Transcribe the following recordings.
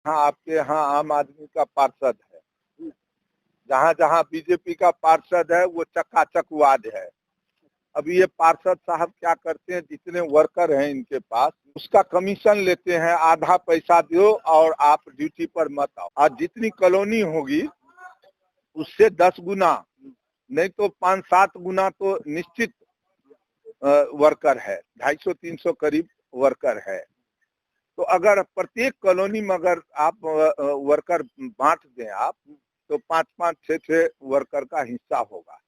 हाँ, आपके यहाँ आम आदमी का पार्षद है, जहाँ जहाँ बीजेपी का पार्षद है वो चकाचकवाद है। अभी ये पार्षद साहब क्या करते हैं, जितने वर्कर हैं इनके पास उसका कमीशन लेते हैं, आधा पैसा दो और आप ड्यूटी पर मत आओ। आज जितनी कॉलोनी होगी उससे 10 गुना नहीं तो 5-7 गुना तो निश्चित वर्कर है, 250-300 करीब वर्कर है। तो अगर प्रत्येक कॉलोनी में अगर आप वर्कर बांट दें आप, तो 5-5, 6-6 वर्कर का हिस्सा होगा।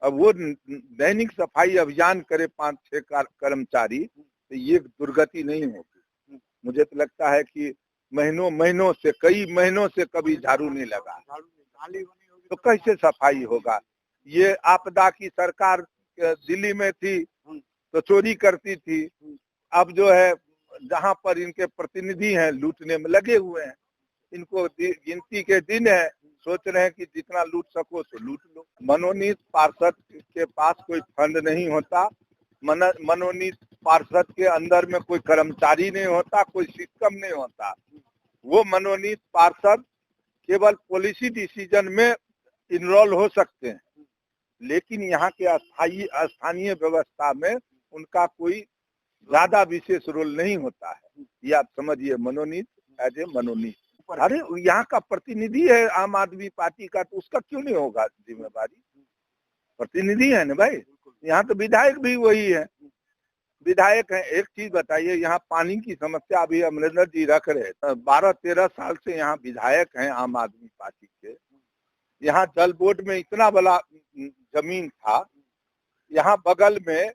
अब वो दैनिक सफाई अभियान करे 5-6 कर्मचारी, तो ये दुर्गति नहीं होगी। मुझे तो लगता है कि महीनों से, कई महीनों से कभी झाड़ू नहीं लगा, तो कैसे सफाई होगा। ये आपदा की सरकार दिल्ली में थी तो चोरी करती थी, अब जो है जहां पर इनके प्रतिनिधि हैं लूटने में लगे हुए हैं। इनको गिनती के दिन है, सोच रहे हैं कि जितना लूट सको तो लूट लो। मनोनीत पार्षद के पास कोई फंड नहीं होता, मनोनीत पार्षद के अंदर में कोई कर्मचारी नहीं होता, कोई सिस्टम नहीं होता। वो मनोनीत पार्षद केवल पॉलिसी डिसीजन में इनरोल हो सकते हैं, लेकिन यहाँ के स्थानीय व्यवस्था में उनका कोई ज्यादा विशेष रोल नहीं होता है। ये आप समझिए, मनोनीत एज ए मनोनीत। अरे यहाँ का प्रतिनिधि है आम आदमी पार्टी का, तो उसका क्यों नहीं होगा जिम्मेदारी? प्रतिनिधि है ना भाई, यहाँ तो विधायक भी वही है, विधायक है। एक चीज बताइए, यहाँ पानी की समस्या अभी अमरिंदर जी रख रहे, 12-13 साल से यहाँ विधायक हैं आम आदमी पार्टी के। यहाँ जल बोर्ड में इतना बड़ा जमीन था, यहाँ बगल में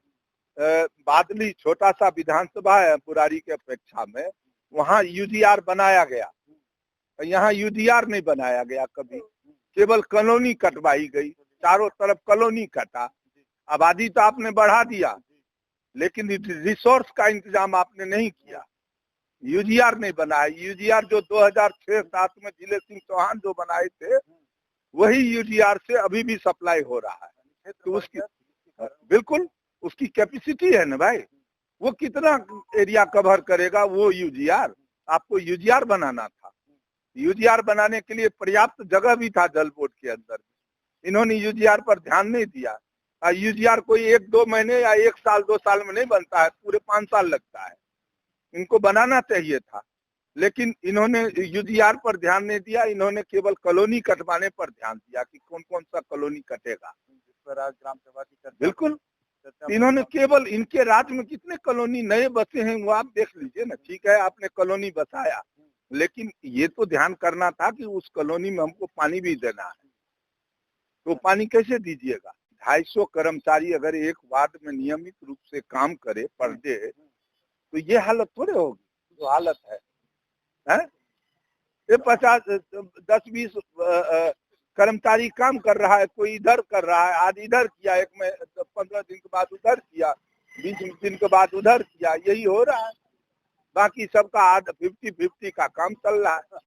बादली छोटा सा विधानसभा है पुरारी के अपेक्षा में, वहाँ यूडीआर बनाया गया। यहाँ यूडीआर नहीं बनाया गया कभी, केवल कॉलोनी कटवाई गई, चारों तरफ कॉलोनी कटा। आबादी तो आपने बढ़ा दिया, लेकिन रिसोर्स का इंतजाम आपने नहीं किया। यूडीआर नहीं बनाया। यूडीआर जो 2006-7 में जिले सिंह चौहान जो बनाए थे, वही यूडीआर से अभी भी सप्लाई हो रहा है। तो उसकी बिल्कुल उसकी कैपेसिटी है ना भाई, वो कितना एरिया कवर करेगा वो यूडीआर। आपको यूडीआर बनाना था, यूडीआर बनाने के लिए पर्याप्त जगह भी था जल बोर्ड के अंदर। इन्होंने यूडीआर पर ध्यान नहीं दिया। यूडीआर कोई 1-2 महीने या 1 साल 2 साल में नहीं बनता है, पूरे 5 साल लगता है। इनको बनाना चाहिए था, लेकिन इन्होंने यूडीआर पर ध्यान नहीं दिया। इन्होंने केवल कॉलोनी कटवाने पर ध्यान दिया कि कौन कौन सा कॉलोनी कटेगा, जिस पर आज ग्राम सभा की चर्चा। बिल्कुल, इन्होंने केवल इनके राज्य में कितने कॉलोनी नए बसे हैं वो आप देख लीजिए ना। ठीक है, आपने कॉलोनी बसाया, लेकिन ये तो ध्यान करना था कि उस कॉलोनी में हमको पानी भी देना है, तो पानी कैसे दीजिएगा? 250 कर्मचारी अगर एक वार्ड में नियमित रूप से काम करे पर डे, तो ये हालत थोड़े होगी जो हालत है। ये 10-20 कर्मचारी काम कर रहा है, कोई इधर कर रहा है, आज इधर किया, एक में 15 दिन के बाद उधर किया, 20 दिन के बाद उधर किया, यही हो रहा है। बाकी सबका 50-50 का काम चल रहा है।